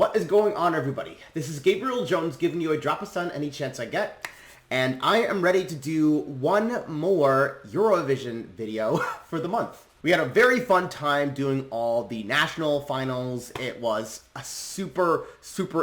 What is going on, everybody? This is Gabriel Jones giving you a drop of sun any chance I get, and I am ready to do one more Eurovision video for the month. We had a very fun time doing all the national finals. It was a super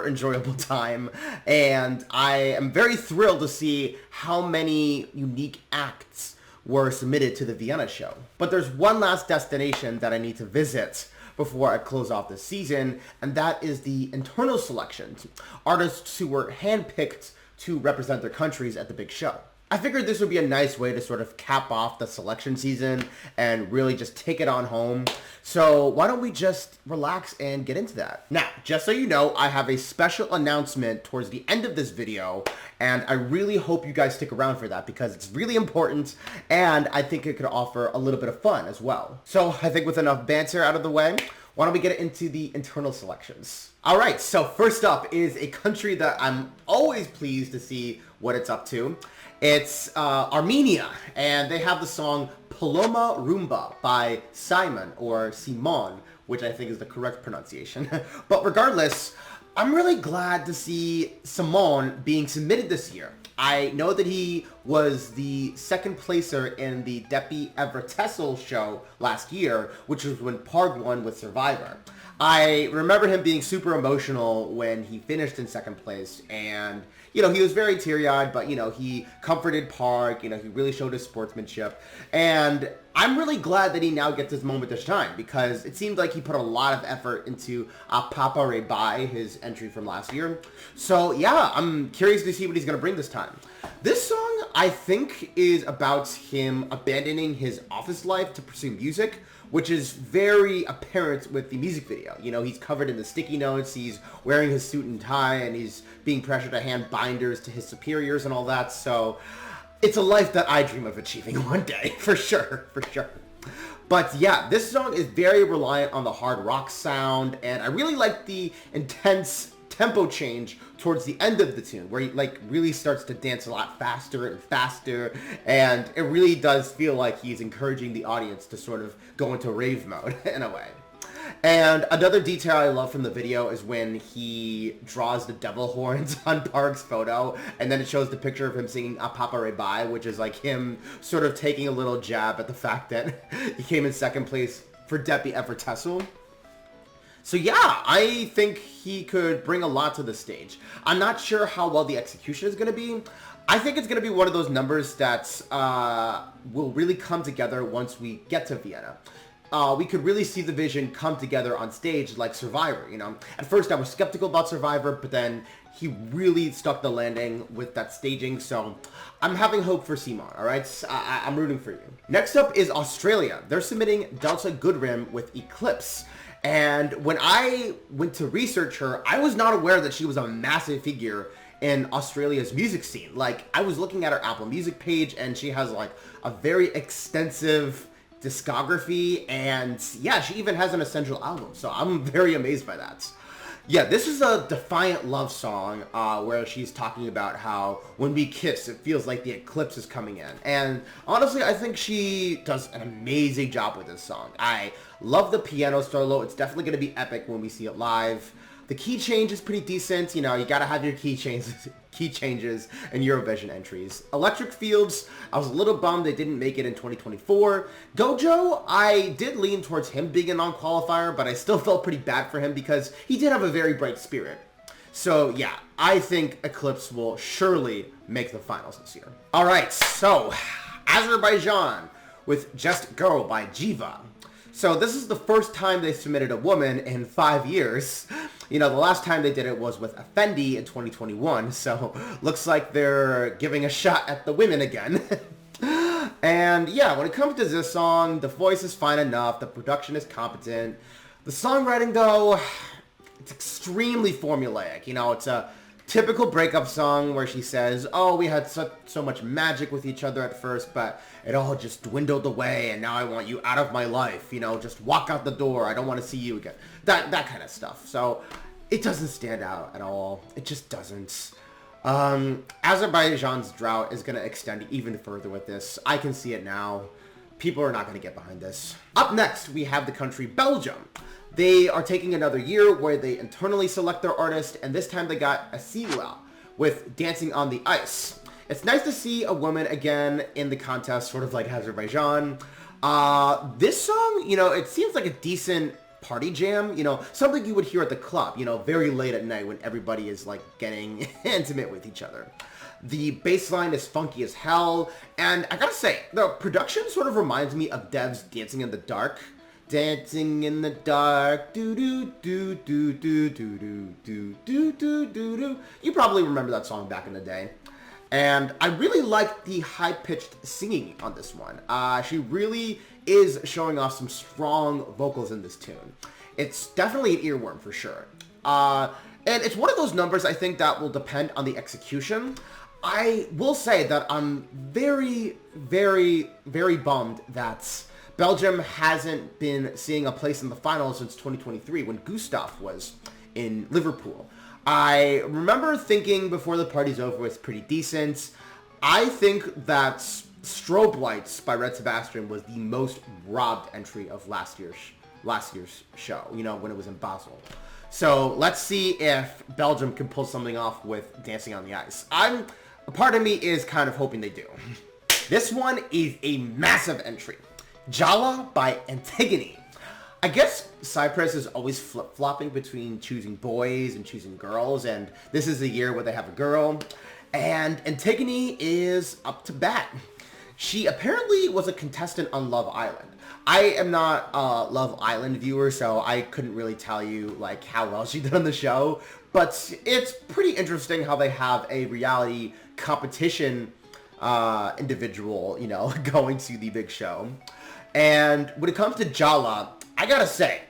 enjoyable time, and I am very thrilled to see how many unique acts were submitted to the Vienna show. But there's one last destination that I need to visit before I close off this season, and that is the internal selections, artists who were handpicked to represent their countries at the big show. I figured this would be a nice way to sort of cap off the selection season and really just take it on home. So why don't we just relax and get into that? Now, just so you know, I have a special announcement towards the end of this video, and I really hope you guys stick around for that because it's really important, and I think it could offer a little bit of fun as well. So I think with enough banter out of the way, why don't we get into the internal selections? All right, so first up is a country that I'm always pleased to see what it's up to. It's Armenia, and they have the song Paloma Rumba by Simón, or Simón, which I think is the correct pronunciation. But regardless, I'm really glad to see Simón being submitted this year. I know that he was the second placer in the Deppi Evertessel show last year, which was when Parg won with Survivor. I remember him being super emotional when he finished in second place, and he was very teary-eyed, but he comforted Parg, he really showed his sportsmanship, and I'm really glad that he now gets his moment to shine, because it seemed like he put a lot of effort into Papa Rebai, his entry from last year. So yeah, I'm curious to see what he's going to bring this time. This song, I think, is about him abandoning his office life to pursue music, which is very apparent with the music video. He's covered in the sticky notes, he's wearing his suit and tie, and he's being pressured to hand binders to his superiors and all that, so it's a life that I dream of achieving one day, for sure. But yeah, this song is very reliant on the hard rock sound, and I really like the intense tempo change towards the end of the tune, where he really starts to dance a lot faster and faster, and it really does feel like he's encouraging the audience to sort of go into rave mode in a way. And another detail I love from the video is when he draws the devil horns on Parg's photo, and then it shows the picture of him singing Papa Rebai, which is like him sort of taking a little jab at the fact that he came in second place for Deppi Evertessel. So yeah, I think he could bring a lot to the stage. I'm not sure how well the execution is going to be. I think it's going to be one of those numbers that will really come together once we get to Vienna. We could really see the vision come together on stage like Survivor, At first I was skeptical about Survivor, but then he really stuck the landing with that staging, so I'm having hope for Simón, alright? I'm rooting for you. Next up is Australia. They're submitting Delta Goodrem with Eclipse. And when I went to research her, I was not aware that she was a massive figure in Australia's music scene. I was looking at her Apple Music page, and she has a very extensive discography, and yeah, she even has an essential album, so I'm very amazed by that. Yeah, this is a defiant love song where she's talking about how when we kiss, it feels like the eclipse is coming in. And honestly, I think she does an amazing job with this song. I love the piano solo. It's definitely going to be epic when we see it live. The key change is pretty decent. You gotta have your key changes in Eurovision entries. Electric Fields, I was a little bummed they didn't make it in 2024. Gojo, I did lean towards him being a non-qualifier, but I still felt pretty bad for him because he did have a very bright spirit. So yeah, I think Eclipse will surely make the finals this year. Alright, so Azerbaijan with Just Go by Jiva. So this is the first time they submitted a woman in 5 years. The last time they did it was with Effendi in 2021, so looks like they're giving a shot at the women again. And yeah, when it comes to this song, the voice is fine enough, the production is competent. The songwriting, though, it's extremely formulaic. It's a typical breakup song where she says, oh, we had so much magic with each other at first, but it all just dwindled away, and now I want you out of my life, just walk out the door, I don't want to see you again. That kind of stuff. So it doesn't stand out at all. It just doesn't. Azerbaijan's drought is going to extend even further with this. I can see it now. People are not going to get behind this. Up next, we have the country Belgium. They are taking another year where they internally select their artist, and this time they got ESSYLA with Dancing on the Ice. It's nice to see a woman again in the contest, sort of like Azerbaijan. This song, you know, it seems like a decent party jam, you know, something you would hear at the club, you know, very late at night when everybody is like getting intimate with each other. The bass line is funky as hell, and I gotta say, the production sort of reminds me of Dev's Dancing in the Dark. Dancing in the dark, do do do do do do do do do do do do. You probably remember that song back in the day. And I really like the high-pitched singing on this one. She really is showing off some strong vocals in this tune. It's definitely an earworm for sure. And it's one of those numbers I think that will depend on the execution. I will say that I'm very, very, very bummed that Belgium hasn't been seeing a place in the final since 2023 when Gustav was in Liverpool. I remember thinking Before the Party's Over was pretty decent. I think that Strobe Lights by Red Sebastian was the most robbed entry of last year's show, you know, when it was in Basel. So let's see if Belgium can pull something off with Dancing on the Ice. A part of me is kind of hoping they do. This one is a massive entry. Jalla by Antigoni. I guess Cyprus is always flip-flopping between choosing boys and choosing girls, and this is a year where they have a girl, and Antigoni is up to bat. She apparently was a contestant on Love Island. I am not a Love Island viewer, so I couldn't really tell you like how well she did on the show, but it's pretty interesting how they have a reality competition individual, you know, going to the big show. And when it comes to Jalla, I gotta say,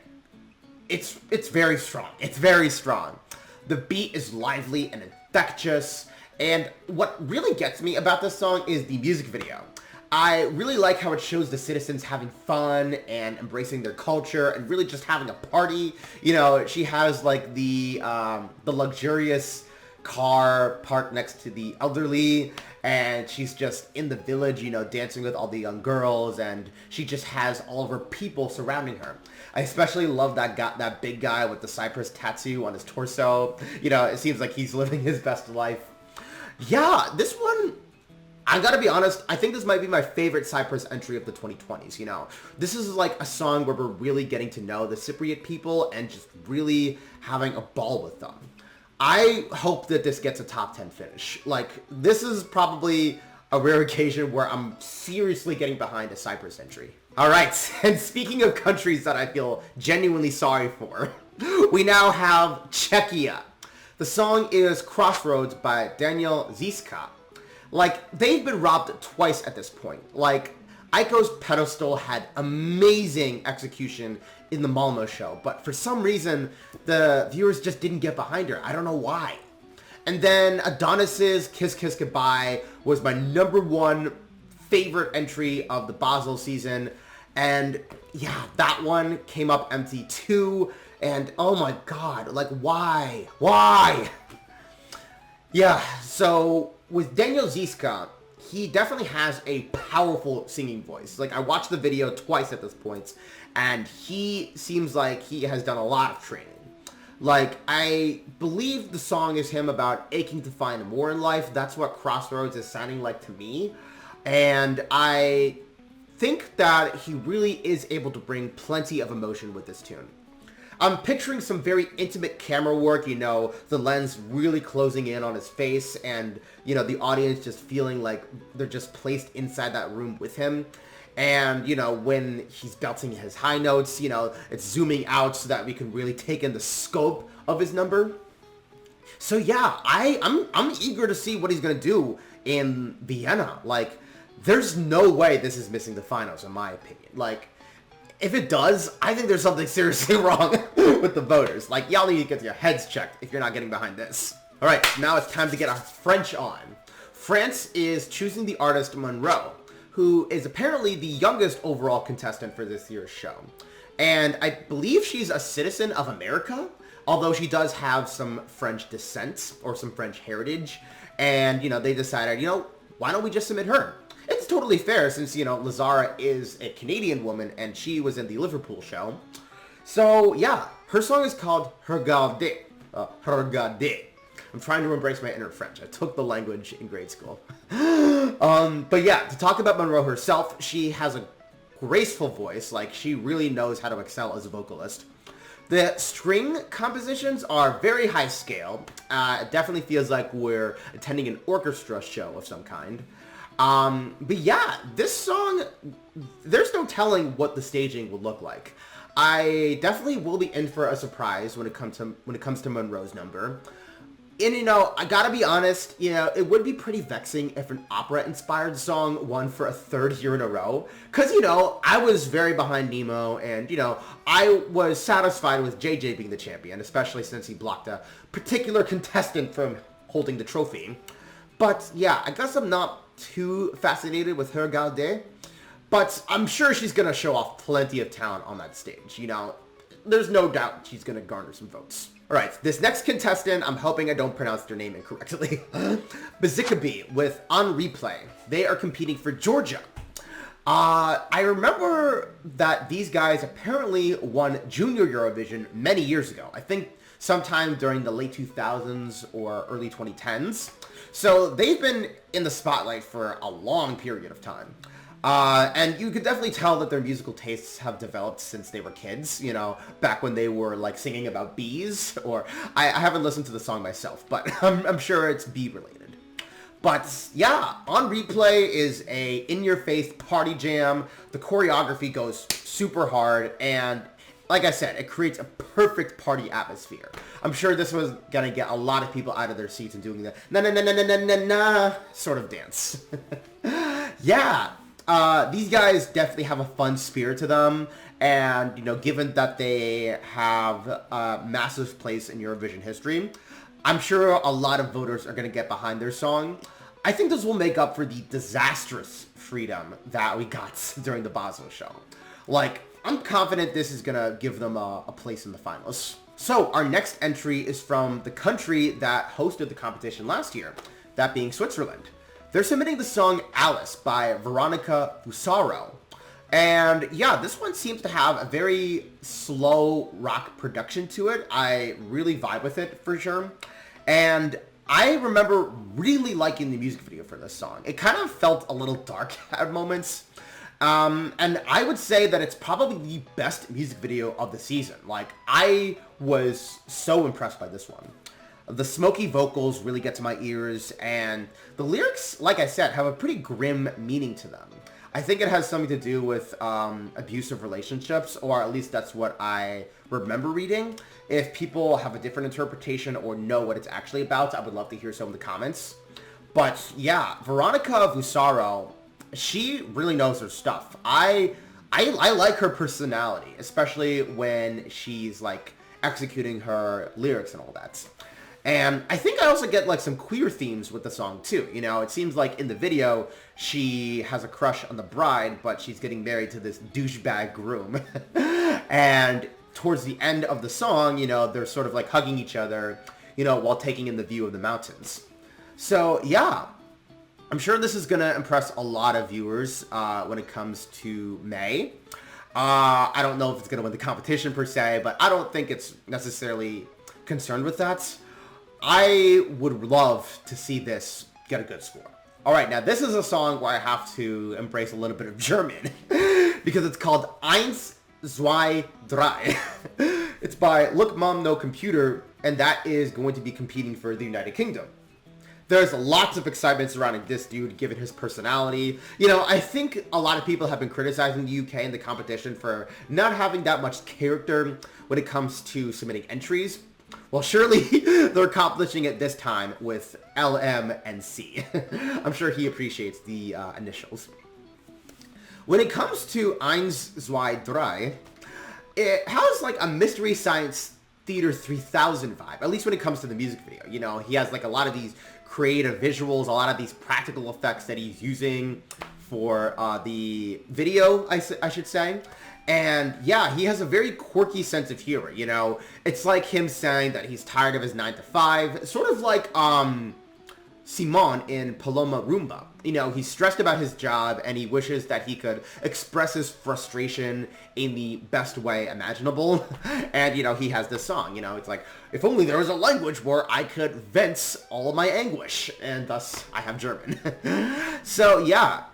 it's very strong. It's very strong. The beat is lively and infectious, and what really gets me about this song is the music video. I really like how it shows the citizens having fun and embracing their culture and really just having a party. You know, she has like the luxurious car parked next to the elderly, and she's just in the village, you know, dancing with all the young girls, and she just has all of her people surrounding her. I especially love that big guy with the Cyprus tattoo on his torso. You know, it seems like he's living his best life. Yeah, this one, I gotta be honest, I think this might be my favorite Cyprus entry of the 2020s, you know. This is like a song where we're really getting to know the Cypriot people and just really having a ball with them. I hope that this gets a top 10 finish. Like, this is probably a rare occasion where I'm seriously getting behind a Cyprus entry. Alright, and speaking of countries that I feel genuinely sorry for, we now have Czechia. The song is Crossroads by Daniel Zizka. Like, they've been robbed twice at this point. Like, Aiko's Pedestal had amazing execution in the Malmo show, but for some reason, the viewers just didn't get behind her. I don't know why. And then Adonis's Kiss Kiss Goodbye was my #1 favorite entry of the Basel season. And yeah, that one came up empty too. And oh my god, like why? Why? Yeah, so with Daniel Zizka, he definitely has a powerful singing voice. Like, I watched the video twice at this point, and he seems like he has done a lot of training. Like, I believe the song is him about aching to find more in life. That's what Crossroads is sounding like to me. And I think that he really is able to bring plenty of emotion with this tune. I'm picturing some very intimate camera work, you know, the lens really closing in on his face and, you know, the audience just feeling like they're just placed inside that room with him. And, you know, when he's belting his high notes, you know, it's zooming out so that we can really take in the scope of his number. So yeah, I'm eager to see what he's going to do in Vienna. Like, there's no way this is missing the finals, in my opinion. Like, if it does, I think there's something seriously wrong with the voters. Like, y'all need to get your heads checked if you're not getting behind this. Alright, now it's time to get our French on. France is choosing the artist Monroe, who is apparently the youngest overall contestant for this year's show. And I believe she's a citizen of America, although she does have some French descent or some French heritage. And, you know, they decided, you know, why don't we just submit her? It's totally fair since, you know, Lazara is a Canadian woman and she was in the Liverpool show. So yeah, her song is called Regarde. Regarde. I'm trying to embrace my inner French. I took the language in grade school. But yeah, to talk about Monroe herself, she has a graceful voice. Like, she really knows how to excel as a vocalist. The string compositions are very high scale. It definitely feels like we're attending an orchestra show of some kind. But yeah, this song, there's no telling what the staging will look like. I definitely will be in for a surprise when it comes to Monroe's number. And, you know, I gotta be honest, you know, it would be pretty vexing if an opera-inspired song won for a third year in a row. Because, you know, I was very behind Nemo, and, you know, I was satisfied with JJ being the champion, especially since he blocked a particular contestant from holding the trophy. But, yeah, I guess I'm not too fascinated with her Regarde. But I'm sure she's gonna show off plenty of talent on that stage, you know. There's no doubt she's gonna garner some votes. Alright, this next contestant, I'm hoping I don't pronounce their name incorrectly. Bzikebi with On Replay. They are competing for Georgia. I remember that these guys apparently won Junior Eurovision many years ago. I think sometime during the late 2000s or early 2010s. So they've been in the spotlight for a long period of time. And you could definitely tell that their musical tastes have developed since they were kids, you know, back when they were, like, singing about bees, or, I haven't listened to the song myself, but I'm sure it's bee-related. But, yeah, On Replay is a in-your-face party jam. The choreography goes super hard, and, like I said, it creates a perfect party atmosphere. I'm sure this was gonna get a lot of people out of their seats and doing the na-na-na-na-na-na-na sort of dance. Yeah. These guys definitely have a fun spirit to them, and, you know, given that they have a massive place in Eurovision history, I'm sure a lot of voters are going to get behind their song. I think this will make up for the disastrous freedom that we got during the Basel show. Like, I'm confident this is going to give them a place in the finals. So, our next entry is from the country that hosted the competition last year, that being Switzerland. They're submitting the song Alice by Veronica Fusaro. And yeah, this one seems to have a very slow rock production to it. I really vibe with it for sure. And I remember really liking the music video for this song. It kind of felt a little dark at moments. And I would say that it's probably the best music video of the season. Like, I was so impressed by this one. The smoky vocals really get to my ears, and the lyrics, like I said, have a pretty grim meaning to them. I think it has something to do with abusive relationships, or at least that's what I remember reading. If people have a different interpretation or know what it's actually about, I would love to hear some in the comments. But yeah, Veronica Fusaro, she really knows her stuff. I like her personality, especially when she's like executing her lyrics and all that. And I think I also get, like, some queer themes with the song, too. You know, it seems like in the video, she has a crush on the bride, but she's getting married to this douchebag groom. And towards the end of the song, you know, they're sort of, like, hugging each other, you know, while taking in the view of the mountains. So, yeah, I'm sure this is going to impress a lot of viewers when it comes to May. I don't know if it's going to win the competition, per se, but I don't think it's necessarily concerned with that. I would love to see this get a good score. Alright, now this is a song where I have to embrace a little bit of German because it's called Eins, Zwei, Drei. It's by Look Mom No Computer, and that is going to be competing for the United Kingdom. There's lots of excitement surrounding this dude, given his personality. You know, I think a lot of people have been criticizing the UK and the competition for not having that much character when it comes to submitting entries. Well, surely they're accomplishing it this time with LM and C. I'm sure he appreciates the initials. When it comes to Eins, Zwei, Drei, it has like a Mystery Science Theater 3000 vibe, at least when it comes to the music video. You know, he has like a lot of these creative visuals, a lot of these practical effects that he's using for the video, I should say. And yeah, he has a very quirky sense of humor, you know. It's like him saying that he's tired of his 9 to 5, sort of like Simón in Paloma, Rumba. You know, he's stressed about his job and he wishes that he could express his frustration in the best way imaginable. And, you know, he has this song, you know, it's like, if only there was a language where I could vent all of my anguish. And thus, I have German. So, yeah,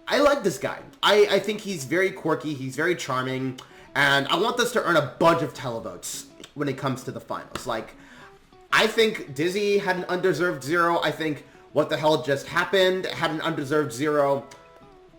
I like this guy. I think he's very quirky, he's very charming, and I want this to earn a bunch of televotes when it comes to the finals. Like, I think Dizzy had an undeserved 0. I think What the Hell Just Happened had an undeserved 0.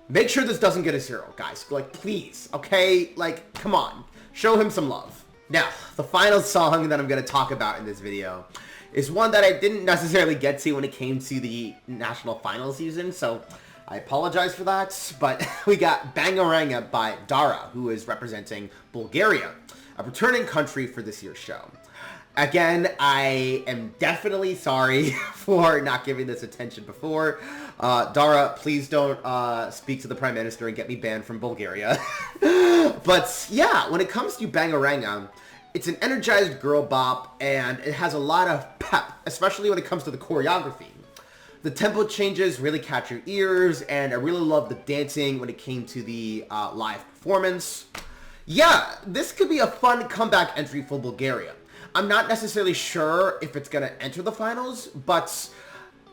Make sure this doesn't get a 0, guys. Like, please, okay? Like, come on. Show him some love. Now, the final song that I'm going to talk about in this video is one that I didn't necessarily get to when it came to the national final season, so I apologize for that. But we got Bangaranga by DARA, who is representing Bulgaria, a returning country for this year's show. Again, I am definitely sorry for not giving this attention before. Dara, please don't speak to the Prime Minister and get me banned from Bulgaria. But yeah, when it comes to Bangaranga, it's an energized girl bop, and it has a lot of pep, especially when it comes to the choreography. The tempo changes really catch your ears, and I really love the dancing when it came to the live performance. Yeah, this could be a fun comeback entry for Bulgaria. I'm not necessarily sure if it's going to enter the finals, but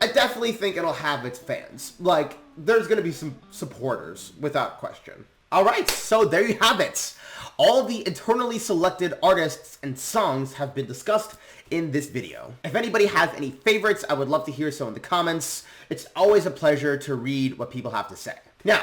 I definitely think it'll have its fans. Like, there's going to be some supporters, without question. Alright, so there you have it. All the internally selected artists and songs have been discussed in this video. If anybody has any favorites, I would love to hear so in the comments. It's always a pleasure to read what people have to say. Now,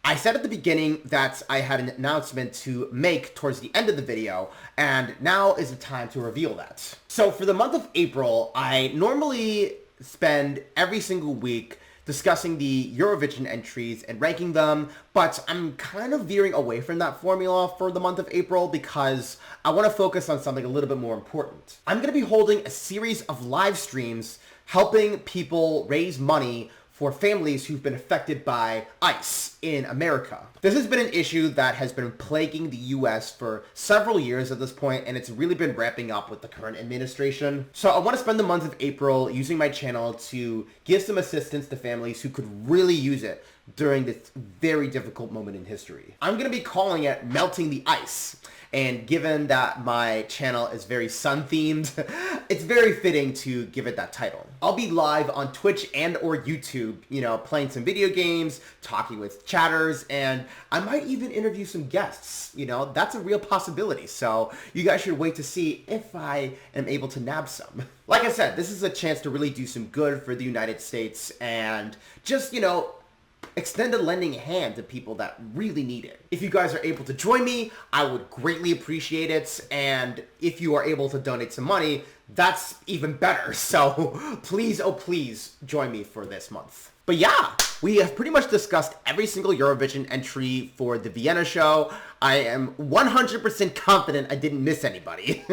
I said at the beginning that I had an announcement to make towards the end of the video, and now is the time to reveal that. So for the month of April, I normally spend every single week discussing the Eurovision entries and ranking them, but I'm kind of veering away from that formula for the month of April because I want to focus on something a little bit more important. I'm going to be holding a series of live streams helping people raise money for families who've been affected by ICE in America. This has been an issue that has been plaguing the US for several years at this point, and it's really been ramping up with the current administration. So I want to spend the month of April using my channel to give some assistance to families who could really use it during this very difficult moment in history. I'm going to be calling it Melting the Ice. And given that my channel is very sun-themed, it's very fitting to give it that title. I'll be live on Twitch and or YouTube, you know, playing some video games, talking with chatters, and I might even interview some guests. You know, that's a real possibility. So you guys should wait to see if I am able to nab some. Like I said, this is a chance to really do some good for the United States and just, you know, extend a lending hand to people that really need it. If you guys are able to join me, I would greatly appreciate it. And if you are able to donate some money, that's even better. So please, oh please, join me for this month. But yeah, we have pretty much discussed every single Eurovision entry for the Vienna show. I am 100% confident I didn't miss anybody.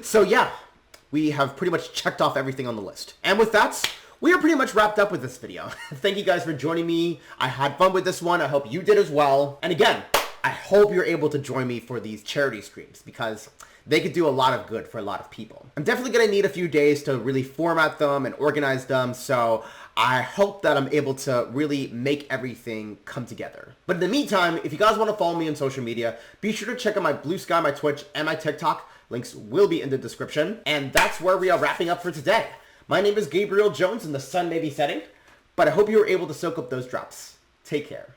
So yeah, we have pretty much checked off everything on the list. And with that, we are pretty much wrapped up with this video. Thank you guys for joining me. I had fun with this one. I hope you did as well. And again, I hope you're able to join me for these charity streams because they could do a lot of good for a lot of people. I'm definitely going to need a few days to really format them and organize them, so I hope that I'm able to really make everything come together. But in the meantime, if you guys want to follow me on social media, be sure to check out my Blue Sky, my Twitch, and my TikTok. Links will be in the description. And that's where we are wrapping up for today. My name is Gabriel Jones and the sun may be setting, but I hope you were able to soak up those drops. Take care.